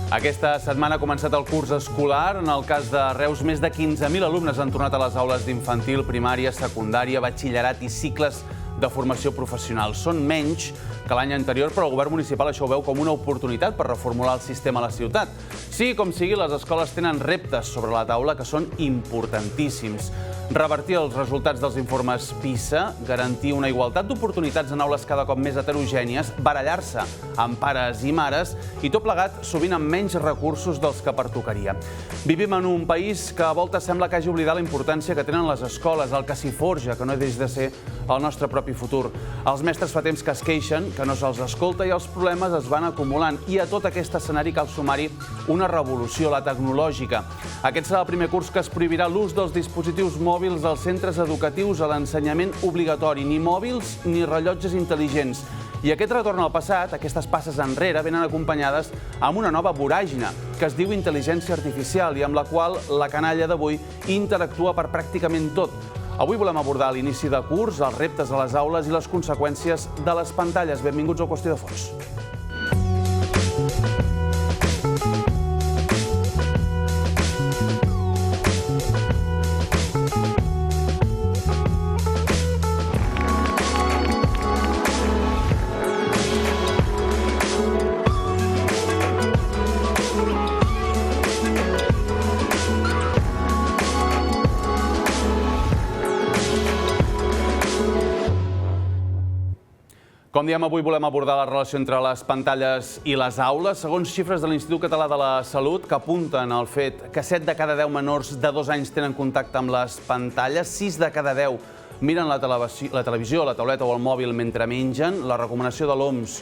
Aquesta setmana ha començat el curs escolar. En el cas de Reus, més de 15.000 alumnes han tornat a les aules d'infantil, primària, secundària, batxillerat i cicles de formació professional. Són menys que l'any anterior, però el govern municipal això ho veu com una oportunitat per reformular el sistema a la ciutat. Sigui com sigui, les escoles tenen reptes sobre la taula que són importantíssims. Revertir els resultats dels informes PISA, garantir una igualtat d'oportunitats en aules cada cop més heterogènies, barallar-se amb pares i mares i tot plegat sovint amb menys recursos dels que pertocaria. Vivim en un país que a voltes sembla que hagi oblidat la importància que tenen les escoles, el que s'hi forja, que no deix de ser el nostre propi futur. Els mestres fa temps que es queixen, que no se'ls escolta i els problemes es van acumulant. I a tot aquest escenari cal sumar-hi una revolució, la tecnològica. Aquest serà el primer curs que es prohibirà l'ús dels dispositius mòbils als centres educatius a l'ensenyament obligatori, ni mòbils ni rellotges intel·ligents. I aquest retorn al passat, aquestes passes enrere, venen acompanyades amb una nova voràgina que es diu intel·ligència artificial i amb la qual la canalla d'avui interactua per pràcticament tot. Avui volem abordar l'inici de curs, els reptes a les aules i les conseqüències de les pantalles. Benvinguts a Qüestió de Fons. Com diem, avui volem abordar la relació entre les pantalles i les aules. Segons xifres de l'Institut Català de la Salut, que apunten al fet que 7 de cada 10 menors de 2 anys tenen contacte amb les pantalles, 6 de cada 10 miren la televisió, la tauleta o el mòbil mentre mengen. La recomanació de l'OMS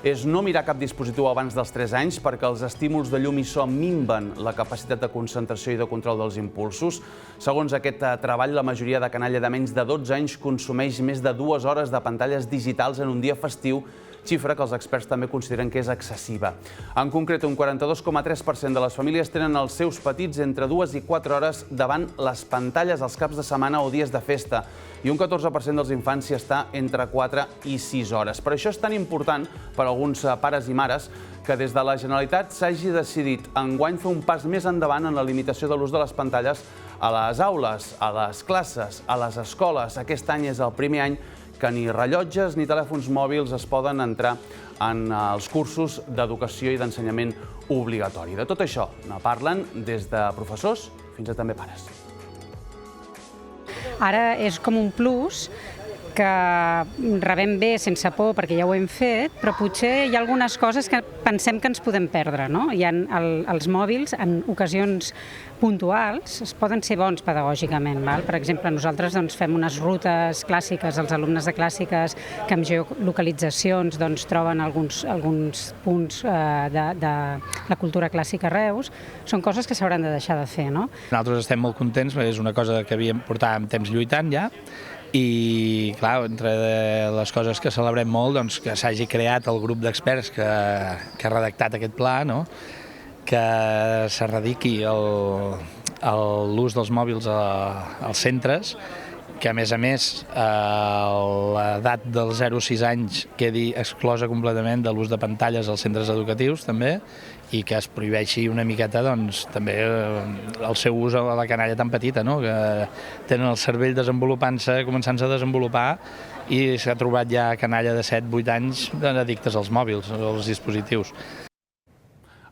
és no mirar cap dispositiu abans dels 3 anys perquè els estímuls de llum i so minven la capacitat de concentració i de control dels impulsos. Segons aquest treball, la majoria de canalla de menys de 12 anys consumeix més de 2 hores de pantalles digitals en un dia festiu, xifra que els experts també consideren que és excessiva. En concret, un 42,3% de les famílies tenen els seus petits entre 2 i 4 hores davant les pantalles els caps de setmana o dies de festa i un 14% dels infants hi està entre 4 i 6 hores. Per això és tan important per a alguns pares i mares que des de la Generalitat s'hagi decidit enguany fer un pas més endavant en la limitació de l'ús de les pantalles a les aules, a les classes, a les escoles. Aquest any és el primer any que ni rellotges ni telèfons mòbils es poden entrar en els cursos d'educació i d'ensenyament obligatori. De tot això ne parlen des de professors fins a també pares. Ara és com un plus que rebem bé sense por perquè ja ho hem fet, però potser hi ha algunes coses que pensem que ens podem perdre, no? Hi ha els mòbils, en ocasions puntuals, es poden ser bons pedagògicament. Per exemple, nosaltres fem unes rutes clàssiques, els alumnes de clàssiques que amb geolocalitzacions troben alguns punts de la cultura clàssica a Reus. Són coses que s'hauran de deixar de fer, no? Nosaltres estem molt contents, és una cosa que portàvem temps lluitant ja, i, clar, entre les coses que celebrem molt, que s'hagi creat el grup d'experts que ha redactat aquest pla, que s'erradiqui l'ús dels mòbils als centres, que a més l'edat dels 0 a 6 anys quedi exclosa completament de l'ús de pantalles als centres educatius també, i que es prohibeixi una miqueta també el seu ús a la canalla tan petita, que tenen el cervell desenvolupant-se, començant-se a desenvolupar, i s'ha trobat ja canalla de 7-8 anys addictes als mòbils, als dispositius.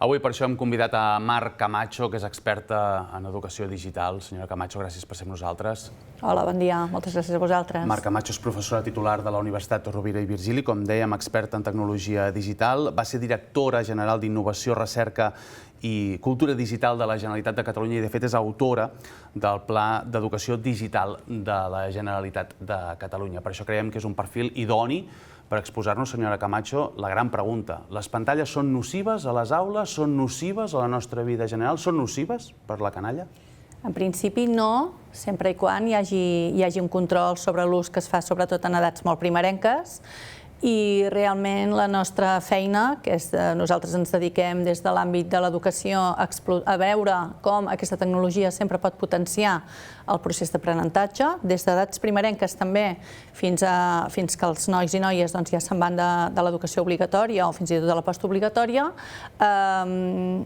Avui per això hem convidat a Mar Camacho, que és experta en educació digital. Senyora Camacho, gràcies per ser amb nosaltres. Hola, bon dia. Moltes gràcies a vosaltres. Mar Camacho és professora titular de la Universitat Rovira i Virgili, com dèiem, experta en tecnologia digital. Va ser directora general d'Innovació, Recerca i Cultura Digital de la Generalitat de Catalunya i, de fet, és autora del Pla d'Educació Digital de la Generalitat de Catalunya. Per això creiem que és un perfil idoni per exposar-nos, senyora Camacho, la gran pregunta. Les pantalles són nocives a les aules? Són nocives a la nostra vida general? Són nocives per la canalla? En principi no, sempre i quan hi hagi un control sobre l'ús que es fa sobretot en edats molt primerenques i realment la nostra feina, que és nosaltres ens dediquem des de l'àmbit de l'educació a veure com aquesta tecnologia sempre pot potenciar el procés d'aprenentatge, des d'edats primerenques també fins que els nois i noies ja se'n van de l'educació obligatòria o fins i tot de la postobligatòria.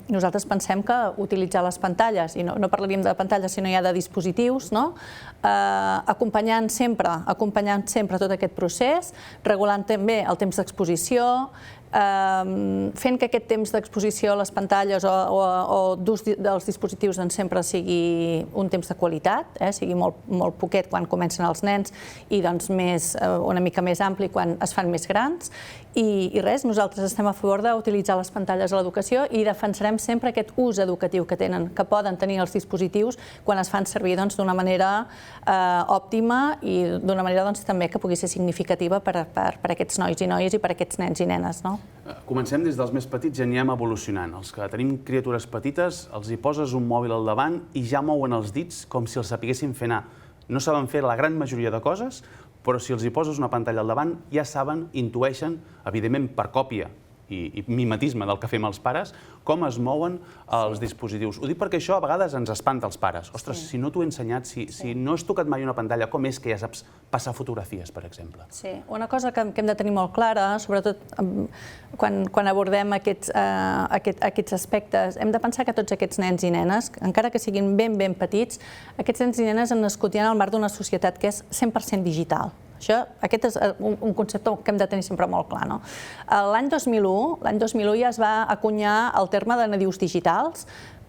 Nosaltres pensem que utilitzar les pantalles, i no parlaríem de pantalles sinó ja de dispositius, acompanyant sempre tot aquest procés, regulant també el temps d'exposició, fent que aquest temps d'exposició a les pantalles o d'ús dels dispositius sempre sigui un temps de qualitat, sigui molt poquet quan comencen els nens i una mica més ampli quan es fan més grans. I res, nosaltres estem a favor d'utilitzar les pantalles a l'educació i defensarem sempre aquest ús educatiu que poden tenir els dispositius quan es fan servir d'una manera òptima i d'una manera també que pugui ser significativa per a aquests nois i noies i per a aquests nens i nenes. Comencem des dels més petits i anirem evolucionant. Els que tenim criatures petites, els hi poses un mòbil al davant i ja mouen els dits com si els sapiguessin fer anar. No saben fer la gran majoria de coses, però si els hi poses una pantalla al davant ja saben, intueixen, evidentment per còpia i mimetisme del que fem els pares, com es mouen els dispositius. Ho dic perquè això a vegades ens espanta als pares. Ostres, si no t'ho he ensenyat, si no has tocat mai una pantalla, com és que ja saps passar fotografies, per exemple? Sí, una cosa que hem de tenir molt clara, sobretot quan abordem aquests aspectes, hem de pensar que tots aquests nens i nenes, encara que siguin ben petits, aquests nens i nenes han nascut ja en el marc d'una societat que és 100% digital. Aquest és un concepte que hem de tenir sempre molt clar. L'any 2001 ja es va acunyar el terme de nadius digitals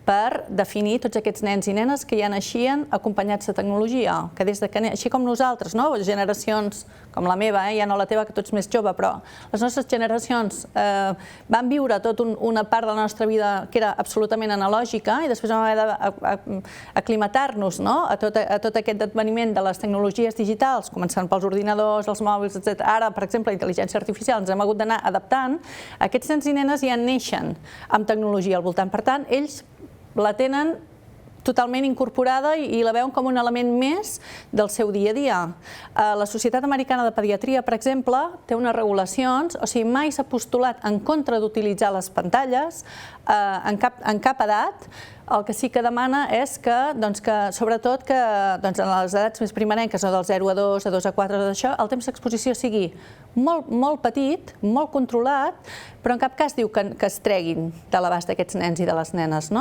per definir tots aquests nens i nenes que ja naixien acompanyats de tecnologia, que així com nosaltres, generacions com la meva, ja no la teva, que tu ets més jove, però les nostres generacions van viure tota una part de la nostra vida que era absolutament analògica i després vam haver d'aclimatar-nos a tot aquest adveniment de les tecnologies digitals, començant pels ordinadors, els mòbils, etc. Ara, per exemple, la intel·ligència artificial, ens hem hagut d'anar adaptant. Aquests nens i nenes ja neixen amb tecnologia al voltant. Per tant, ells la tenen totalment incorporada i la veuen com un element més del seu dia a dia. La Societat Americana de Pediatria, per exemple, té unes regulacions, o sigui, mai s'ha postulat en contra d'utilitzar les pantalles en cap edat. El que sí que demana és que, sobretot, que en les edats més primerenques, dels 0 a 2, a 2 a 4, el temps d'exposició sigui molt petit, molt controlat, però en cap cas diu que es treguin de l'abast d'aquests nens i de les nenes,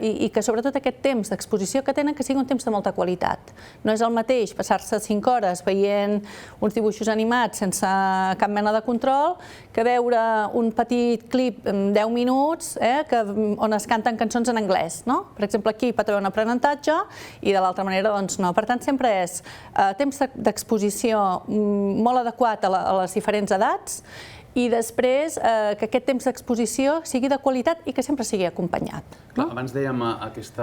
i que sobretot aquest temps d'exposició que tenen que sigui un temps de molta qualitat. No és el mateix passar-se 5 hores veient uns dibuixos animats sense cap mena de control que veure un petit clip en 10 minuts on es canten cançons en anglès. Per exemple, aquí pot haver un aprenentatge i de l'altra manera no. Per tant, sempre és temps d'exposició molt adequat a les diferents edats i després que aquest temps d'exposició sigui de qualitat i que sempre sigui acompanyat. Abans dèiem aquest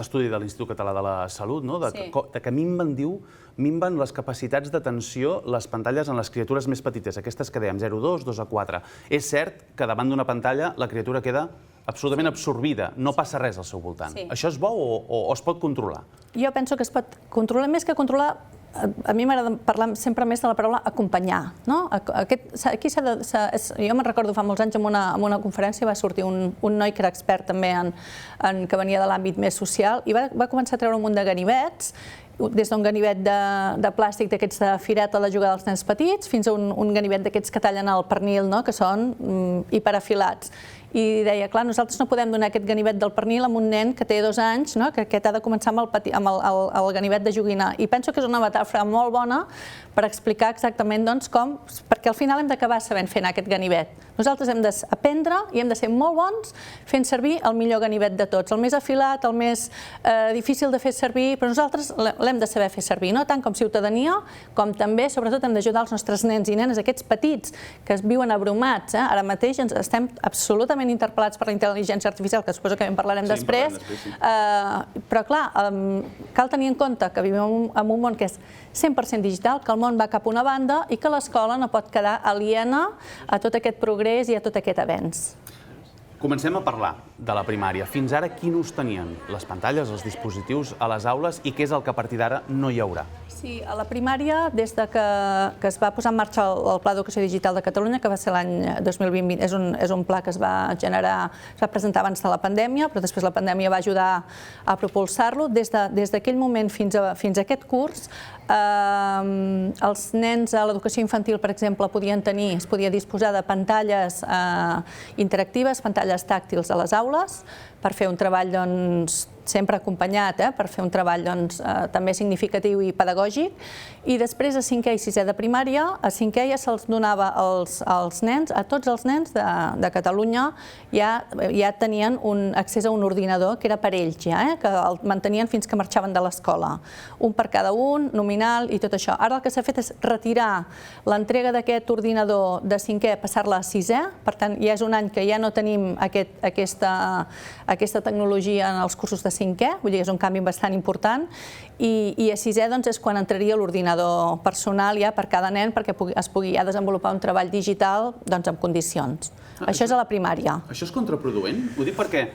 estudi de l'Institut Català de la Salut, que minven les capacitats d'atenció les pantalles en les criatures més petites, aquestes que dèiem, 0 a 2, 2 a 4. És cert que davant d'una pantalla la criatura queda absolutament absorbida, no passa res al seu voltant. Això és bo o es pot controlar? Jo penso que es pot controlar, més que controlar, a mi m'agrada parlar sempre més de la paraula acompanyar. Jo me'n recordo fa molts anys en una conferència va sortir un noi que era expert també que venia de l'àmbit més social i va començar a treure un munt de ganivets, des d'un ganivet de plàstic d'aquests de fireta de jugar dels nens petits fins a un ganivet d'aquests que tallen el pernil, que són hiperafilats. I deia, clar, nosaltres no podem donar aquest ganivet del pernil a un nen que té 2 anys, que aquest ha de començar amb el ganivet de joguinar. I penso que és una metàfora molt bona per explicar exactament com, perquè al final hem d'acabar sabent fer anar aquest ganivet. Nosaltres hem d'aprendre i hem de ser molt bons fent servir el millor ganivet de tots, el més afilat, el més difícil de fer servir, però nosaltres l'hem de saber fer servir, tant com ciutadania, com també, sobretot, hem d'ajudar els nostres nens i nenes, aquests petits que es viuen abrumats. Ara mateix estem absolutament interpel·lats per la intel·ligència artificial, que suposo que en parlarem després, però clar, cal tenir en compte que vivim en un món que és 100% digital, que el món va cap a una banda i que l'escola no pot quedar aliena a tot aquest progrés i a tot aquest avenç. Comencem a parlar de la primària. Fins ara, quin ús tenien les pantalles, els dispositius a les aules i què és el que a partir d'ara no hi haurà? Sí, a la primària, des que es va posar en marxa el Pla d'Educació Digital de Catalunya, que va ser l'any 2020, és un pla que es va presentar abans de la pandèmia, però després la pandèmia va ajudar a propulsar-lo. Des d'aquell moment fins a aquest curs, els nens a l'educació infantil, per exemple, es podia disposar de pantalles interactives, pantalles tàctils a les aules, per fer un treball sempre acompanyat, per fer un treball també significatiu i pedagògic. I després, a 5è i 6è de primària, a 5è ja se'ls donava als nens, a tots els nens de Catalunya, ja tenien accés a un ordinador que era per ells, que el mantenien fins que marxaven de l'escola. Un per cada un, nominal i tot això. Ara el que s'ha fet és retirar l'entrega d'aquest ordinador de 5è, passar-la a 6è, per tant, ja és un any que ja no tenim aquesta tecnologia en els cursos de 5è, vull dir, és un canvi bastant important, i a 6è és quan entraria l'ordinador personal ja per cada nen perquè es pugui ja desenvolupar un treball digital en condicions. Això és a la primària. Això és contraproduent? Ho dic perquè,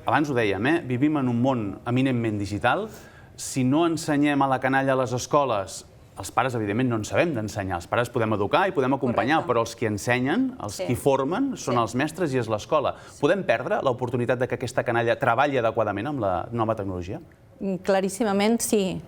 abans ho dèiem, vivim en un món eminentment digital. Si no ensenyem a la canalla a les escoles, els pares, evidentment, no en sabem d'ensenyar. Els pares podem educar i podem acompanyar, però els que ensenyen, els que formen, són els mestres i és l'escola. Podem perdre l'oportunitat que aquesta canalla treballi adequadament amb la nova tecnologia? Claríssimament, sí.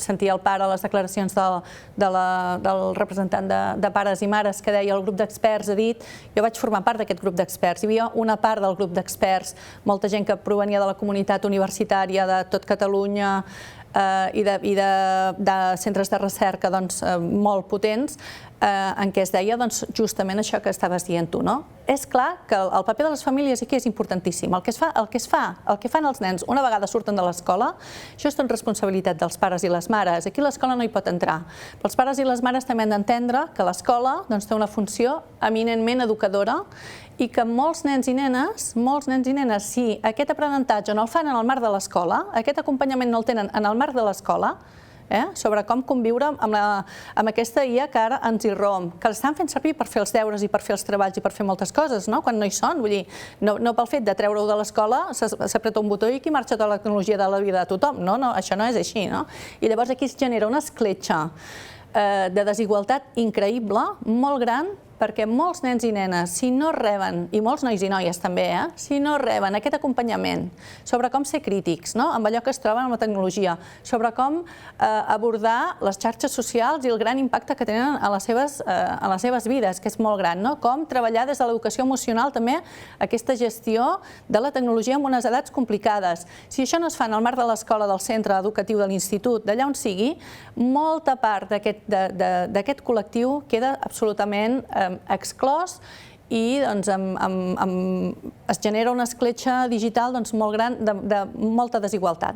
Sentia el pare a les declaracions del representant de pares i mares que deia el grup d'experts ha dit, jo vaig formar part d'aquest grup d'experts. Hi havia una part del grup d'experts, molta gent que provenia de la comunitat universitària de tot Catalunya, i de centres de recerca molt potents, en què es deia justament això que estaves dient tu. És clar que el paper de les famílies aquí és importantíssim. El que fan els nens una vegada surten de l'escola, això és tot responsabilitat dels pares i les mares. Aquí l'escola no hi pot entrar. Però els pares i les mares també han d'entendre que l'escola té una funció eminentment educadora i que molts nens i nenes, si aquest aprenentatge no el fan en el marc de l'escola, aquest acompanyament no el tenen en el marc de l'escola, sobre com conviure amb aquesta IA que ara ens irromp, que l'estan fent servir per fer els deures i per fer els treballs i per fer moltes coses, quan no hi són. Vull dir, no pel fet de treure-ho de l'escola s'apreta un botó i aquí marxa tota la tecnologia de la vida de tothom. No, això no és així. I llavors aquí es genera una escletxa de desigualtat increïble, molt gran, perquè molts nens i nenes, si no reben, i molts nois i noies també, si no reben aquest acompanyament sobre com ser crítics amb allò que es troben amb la tecnologia, sobre com abordar les xarxes socials i el gran impacte que tenen a les seves vides, que és molt gran, com treballar des de l'educació emocional també aquesta gestió de la tecnologia en unes edats complicades. Si això no es fa en el marc de l'escola, del centre educatiu, de l'institut, d'allà on sigui, molta part d'aquest col·lectiu queda absolutament exclòs i es genera una escletxa digital molt gran de molta desigualtat.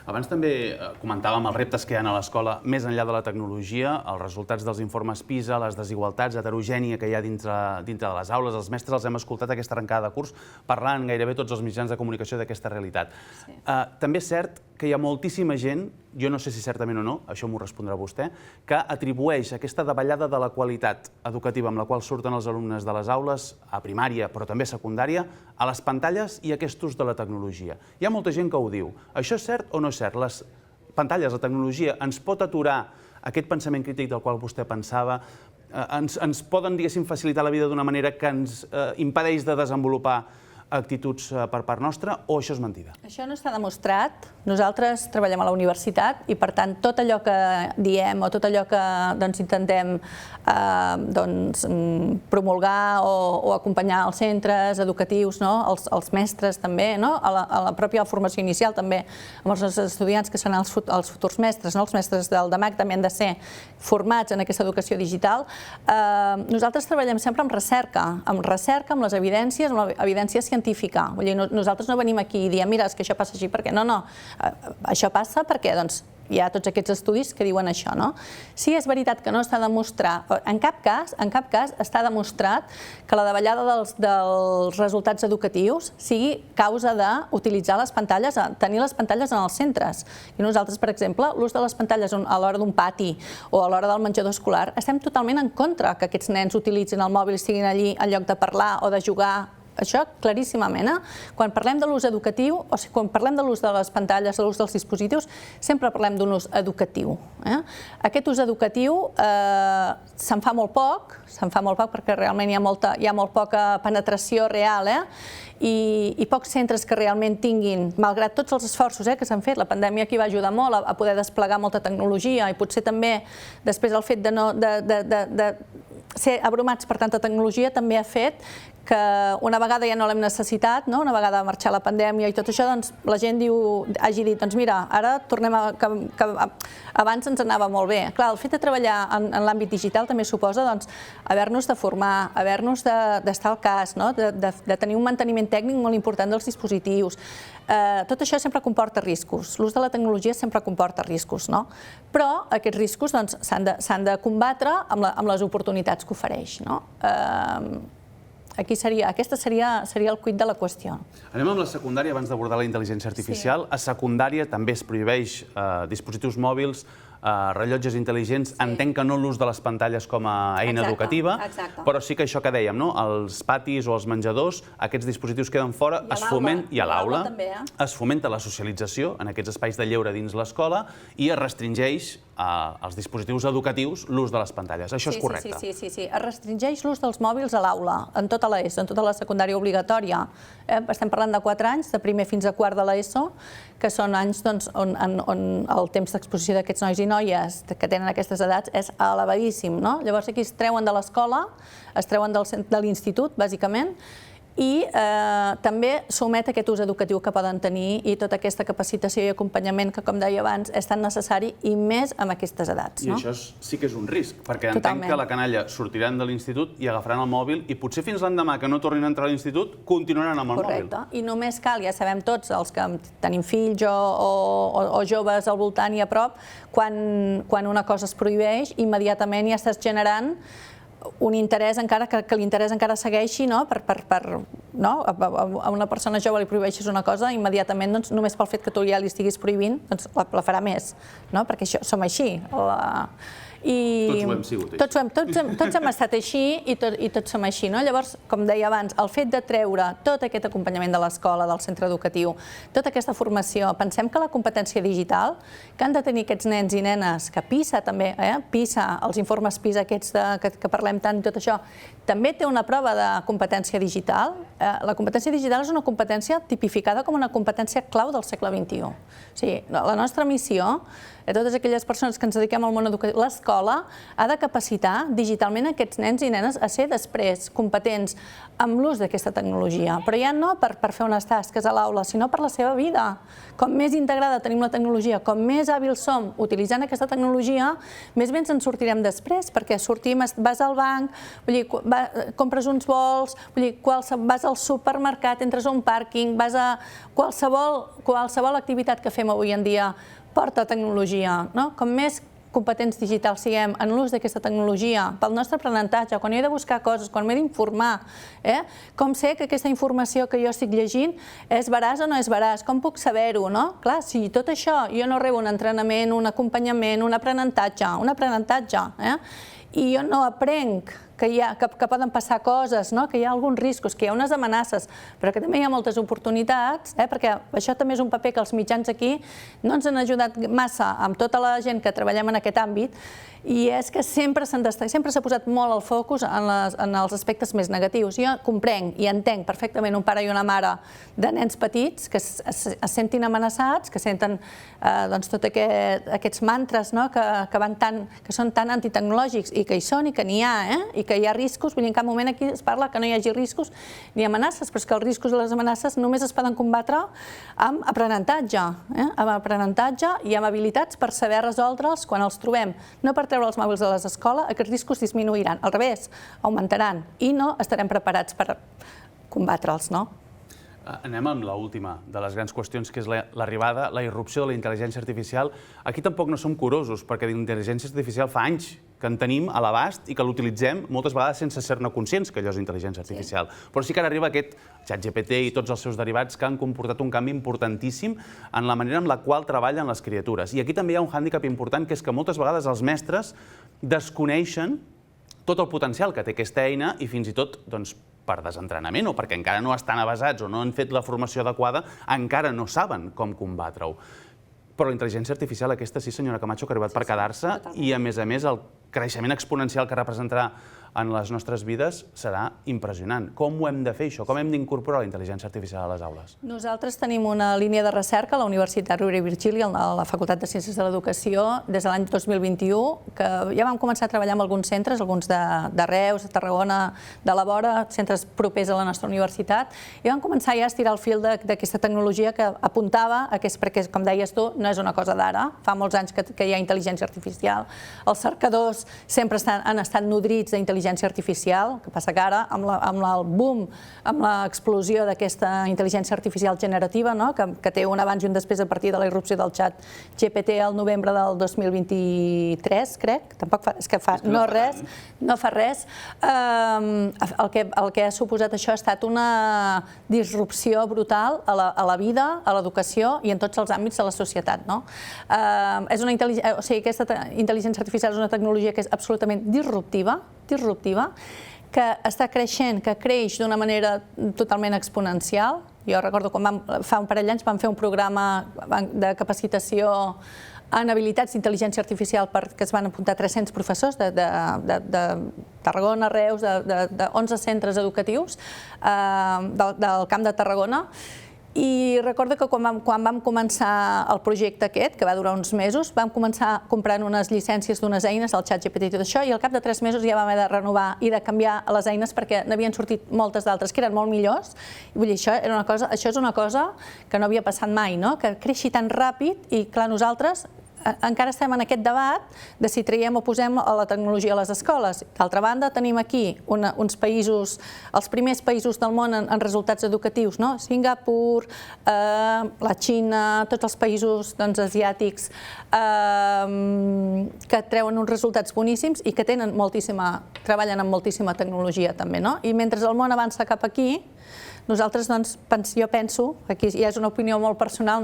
Abans també comentàvem els reptes que hi ha a l'escola més enllà de la tecnologia, els resultats dels informes PISA, les desigualtats, heterogènia que hi ha dintre de les aules. Els mestres els hem escoltat aquesta arrencada de curs parlant gairebé tots els mitjans de comunicació d'aquesta realitat. També és cert que hi ha moltíssima gent, jo no sé si certament o no, això m'ho respondrà vostè, que atribueix aquesta davallada de la qualitat educativa amb la qual surten els alumnes de les aules, a primària però també a secundària, a les pantalles i a aquest ús de la tecnologia. Hi ha molta gent que ho diu. Això és cert o no és cert? Les pantalles, la tecnologia, ens pot aturar aquest pensament crític del qual vostè pensava? Ens poden, diguéssim, facilitar la vida d'una manera que ens impedeix de desenvolupar actituds per part nostra, o això és mentida? Això no està demostrat. Nosaltres treballem a la universitat i, per tant, tot allò que diem o tot allò que intentem promulgar o acompanyar els centres educatius, els mestres també, a la pròpia formació inicial també, amb els nostres estudiants que són els futurs mestres, els mestres del DMAC també han de ser formats en aquesta educació digital. Nosaltres treballem sempre amb recerca, amb les evidències, amb l'evidència científica. Nosaltres no venim aquí i diem, mira, és que això passa així, perquè no, això passa perquè hi ha tots aquests estudis que diuen això. Sí, és veritat que no està demostrat, en cap cas està demostrat que la davallada dels resultats educatius sigui causa d'utilitzar les pantalles, tenir les pantalles en els centres. I nosaltres, per exemple, l'ús de les pantalles a l'hora d'un pati o a l'hora del menjador escolar, estem totalment en contra que aquests nens utilitzin el mòbil i estiguin allí en lloc de parlar o de jugar Això claríssimament. Quan parlem de l'ús educatiu, o sigui, quan parlem de l'ús de les pantalles, de l'ús dels dispositius, sempre parlem d'un ús educatiu. Aquest ús educatiu se'n fa molt poc perquè realment hi ha molt poca penetració real, i pocs centres que realment tinguin, malgrat tots els esforços que s'han fet, la pandèmia aquí va ajudar molt a poder desplegar molta tecnologia i potser també després el fet de ser abrumats per tanta tecnologia també ha fet que una vegada ja no l'hem necessitat, una vegada va marxar la pandèmia i tot això, doncs la gent hagi dit, doncs mira, ara tornem a... que abans ens anava molt bé. Clar, el fet de treballar en l'àmbit digital també suposa haver-nos de formar, haver-nos d'estar al cas, de tenir un manteniment tècnic molt important dels dispositius. Tot això sempre comporta riscos. L'ús de la tecnologia sempre comporta riscos, però aquests riscos s'han de combatre amb les oportunitats que ofereix. Aquest seria el quid de la qüestió. Anem amb la secundària abans d'abordar la intel·ligència artificial. A secundària també es prohibeix dispositius mòbils, rellotges intel·ligents. Entenc que no l'ús de les pantalles com a eina educativa, però sí que això que dèiem, als patis o als menjadors, aquests dispositius queden fora, i a l'aula es fomenta la socialització en aquests espais de lleure dins l'escola i es restringeix als dispositius educatius l'ús de les pantalles. Això és correcte? Sí. Es restringeix l'ús dels mòbils a l'aula, en tota l'ESO, en tota la secundària obligatòria. Estem parlant de 4 anys, de primer fins a quart de l'ESO, que són anys on el temps d'exposició d'aquests nois i noies que tenen aquestes edats és elevadíssim. Llavors aquí es treuen de l'escola, es treuen de l'institut, bàsicament, i també s'omet aquest ús educatiu que poden tenir i tota aquesta capacitació i acompanyament que, com deia abans, és tan necessari i més amb aquestes edats. I això sí que és un risc, perquè entenc que la canalla sortiran de l'institut i agafaran el mòbil i potser fins l'endemà que no tornin a entrar a l'institut continuaran amb el mòbil. Correcte. I només cal, ja sabem tots, els que tenim fills o joves al voltant i a prop, quan una cosa es prohibeix, immediatament ja estàs generant un interès, encara que l'interès encara segueixi, a una persona jove li prohibeixes una cosa, immediatament, només pel fet que tu ja li estiguis prohibint, la farà més, perquè som així. Tots ho hem sigut així. Tots hem estat així i tots som així. Llavors, com deia abans, el fet de treure tot aquest acompanyament de l'escola, del centre educatiu, tota aquesta formació, pensem que la competència digital que han de tenir aquests nens i nenes, que PISA també, PISA, els informes PISA aquests que parlem tant i tot això, també té una prova de competència digital. La competència digital és una competència tipificada com una competència clau del segle XXI. O sigui, la nostra missió, totes aquelles persones que ens dediquem al món educatiu, l'escola ha de capacitar digitalment aquests nens i nenes a ser després competents amb l'ús d'aquesta tecnologia, però ja no per fer unes tasques a l'aula, sinó per la seva vida. Com més integrada tenim la tecnologia, com més hàbils som utilitzant aquesta tecnologia, més bé ens en sortirem després, perquè sortim, vas al banc, compres uns vols, vas al supermercat, entres a un pàrquing, vas a qualsevol activitat que fem avui en dia porta tecnologia. Com més competents digitals siguem en l'ús d'aquesta tecnologia pel nostre aprenentatge, quan he de buscar coses, quan m'he d'informar, com sé que aquesta informació que jo estic llegint és veraç o no és veraç, com puc saber-ho, Clar, si tot això jo no rebo un entrenament, un acompanyament, un aprenentatge, i jo no aprenc que poden passar coses, que hi ha alguns riscos, que hi ha unes amenaces, però que també hi ha moltes oportunitats, perquè això també és un paper que els mitjans aquí no ens han ajudat massa amb tota la gent que treballem en aquest àmbit, i és que sempre s'ha posat molt el focus en els aspectes més negatius. Jo comprenc i entenc perfectament un pare i una mare de nens petits que es sentin amenaçats, que senten tots aquests mantres que són tan antitecnològics i que hi són i que n'hi ha, i que hi ha riscos. Vull dir, en cap moment aquí es parla que no hi hagi riscos ni amenaces, però és que els riscos i les amenaces només es poden combatre amb aprenentatge i amb habilitats per saber resoldre'ls quan els trobem. No per treure els mòbils de les escoles, aquests riscos disminuiran, al revés, augmentaran i no estarem preparats per combatre'ls, Anem amb l'última de les grans qüestions, que és l'arribada, la irrupció de la intel·ligència artificial. Aquí tampoc no som curosos, perquè d'intel·ligència artificial fa anys que en tenim a l'abast i que l'utilitzem moltes vegades sense ser-ne conscients que allò és intel·ligència artificial. Però sí que ara arriba aquest ChatGPT i tots els seus derivats que han comportat un canvi importantíssim en la manera en la qual treballen les criatures. I aquí també hi ha un hàndicap important, que és que moltes vegades els mestres desconeixen tot el potencial que té aquesta eina i fins i tot per desentrenament o perquè encara no estan avesats o no han fet la formació adequada, encara no saben com combatre-ho. Però la intel·ligència artificial aquesta sí, senyora Camacho, que ha arribat per quedar-se i, a més, el creixement exponencial que representarà en les nostres vides serà impressionant. Com ho hem de fer, això? Com hem d'incorporar la intel·ligència artificial a les aules? Nosaltres tenim una línia de recerca a la Universitat Rovira i Virgili, a la Facultat de Ciències de l'Educació, des de l'any 2021, que ja vam començar a treballar amb alguns centres, alguns de Reus, de Tarragona, de la Vora, centres propers a la nostra universitat, i vam començar ja a estirar el fil d'aquesta tecnologia que apuntava, perquè, com deies tu, no és una cosa d'ara, fa molts anys que hi ha intel·ligència artificial, els cercadors sempre han estat nodrits d'intel·ligència artificial, que passa que ara, amb el boom, amb l'explosió d'aquesta intel·ligència artificial generativa, que té un abans i un després a partir de la irrupció del xat GPT al novembre del 2023, crec, tampoc fa, és que fa no fa res, el que ha suposat això ha estat una disrupció brutal a la vida, a l'educació i en tots els àmbits de la societat. Aquesta intel·ligència artificial és una tecnologia que és absolutament disruptiva, que està creixent, que creix d'una manera totalment exponencial. Jo recordo quan fa un parell d'anys vam fer un programa de capacitació en habilitats d'intel·ligència artificial perquè es van apuntar 300 professors de Tarragona, Reus, de 11 centres educatius del Camp de Tarragona. I recordo que quan vam començar el projecte aquest, que va durar uns mesos, vam començar comprant unes llicències d'unes eines, el ChatGPT i tot això, i al cap de 3 mesos ja vam haver de renovar i de canviar les eines perquè n'havien sortit moltes d'altres que eren molt millors. I vull dir, això és una cosa que no havia passat mai, que creixi tan ràpid i, clar, nosaltres encara estem en aquest debat de si traiem o posem la tecnologia a les escoles. D'altra banda, tenim aquí uns països, els primers països del món en resultats educatius, Singapur, la Xina, tots els països asiàtics que treuen uns resultats boníssims i que treballen amb moltíssima tecnologia també. I mentre el món avança cap aquí, nosaltres, jo penso, aquí ja és una opinió molt personal,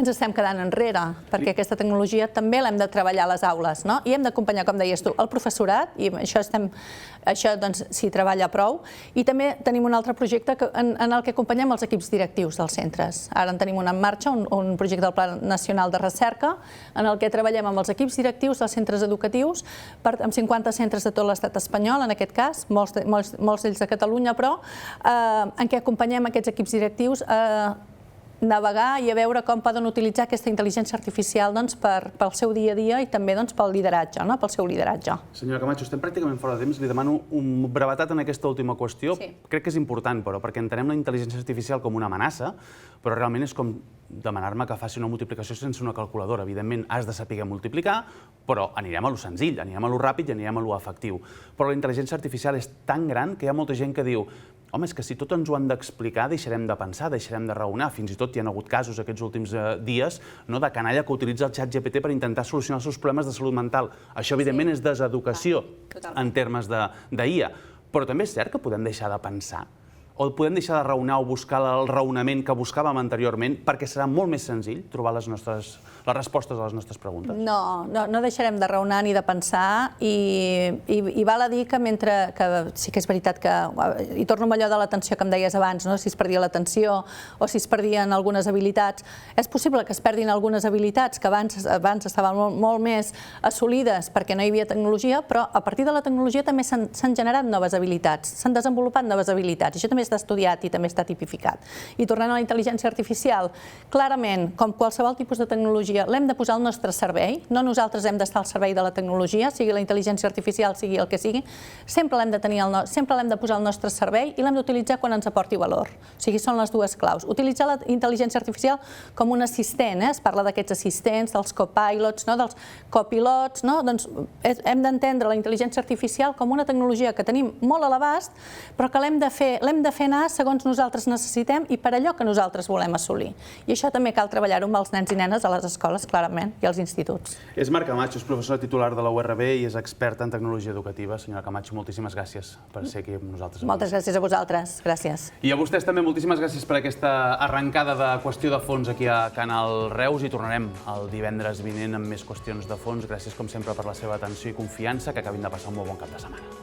ens estem quedant enrere, perquè aquesta tecnologia també l'hem de treballar a les aules i hem d'acompanyar, com deies tu, el professorat, i això s'hi treballa prou, i també tenim un altre projecte en el que acompanyem els equips directius dels centres. Ara en tenim un en marxa, un projecte del Pla Nacional de Recerca, en el que treballem amb els equips directius dels centres educatius, amb 50 centres de tot l'estat espanyol, en aquest cas, molts d'ells de Catalunya, però en què acompanyem aquests equips directius a navegar i a veure com poden utilitzar aquesta intel·ligència artificial pel seu dia a dia i també pel lideratge, pel seu lideratge. Senyora Camacho, estem pràcticament fora de temps. Li demano una brevetat en aquesta última qüestió. Crec que és important, però, perquè entenem la intel·ligència artificial com una amenaça, però realment és com demanar-me que faci una multiplicació sense una calculadora. Evidentment, has de saber multiplicar, però anirem a lo senzill, anirem a lo ràpid i anirem a lo efectiu. Però la intel·ligència artificial és tan gran que hi ha molta gent que diu home, és que si tot ens ho han d'explicar, deixarem de pensar, deixarem de raonar. Fins i tot hi ha hagut casos aquests últims dies de canalla que utilitza el ChatGPT per intentar solucionar els seus problemes de salut mental. Això, evidentment, és deseducació en termes d'IA. Però també és cert que podem deixar de pensar o podem deixar de raonar o buscar el raonament que buscàvem anteriorment perquè serà molt més senzill trobar les respostes a les nostres preguntes? No deixarem de raonar ni de pensar i val a dir que sí que és veritat que, i torno amb allò de l'atenció que em deies abans, si es perdia l'atenció o si es perdien algunes habilitats, és possible que es perdin algunes habilitats que abans estaven molt més assolides perquè no hi havia tecnologia, però a partir de la tecnologia també s'han generat noves habilitats, s'han desenvolupat noves habilitats, i això també està estudiat i també està tipificat. I tornant a la intel·ligència artificial, clarament, com qualsevol tipus de tecnologia, l'hem de posar al nostre servei, no nosaltres hem d'estar al servei de la tecnologia, sigui la intel·ligència artificial, sigui el que sigui, sempre l'hem de posar al nostre servei i l'hem d'utilitzar quan ens aporti valor. O sigui, són les dues claus. Utilitzar la intel·ligència artificial com un assistent, es parla d'aquests assistents, dels copilots, dels copilots, doncs hem d'entendre la intel·ligència artificial com una tecnologia que tenim molt a l'abast, però que l'hem de fer anar segons nosaltres necessitem i per allò que nosaltres volem assolir. I això també cal treballar-ho amb els nens i nenes a les escoles, clarament, i als instituts. És Marc Camacho, és professor titular de la URB i és expert en tecnologia educativa. Senyora Camacho, moltíssimes gràcies per ser aquí amb nosaltres. Moltes gràcies a vosaltres. Gràcies. I a vostès també moltíssimes gràcies per aquesta arrencada de qüestió de fons aquí a Canal Reus i tornarem el divendres vinent amb més qüestions de fons. Gràcies, com sempre, per la seva atenció i confiança. Que acabin de passar un molt bon cap de setmana.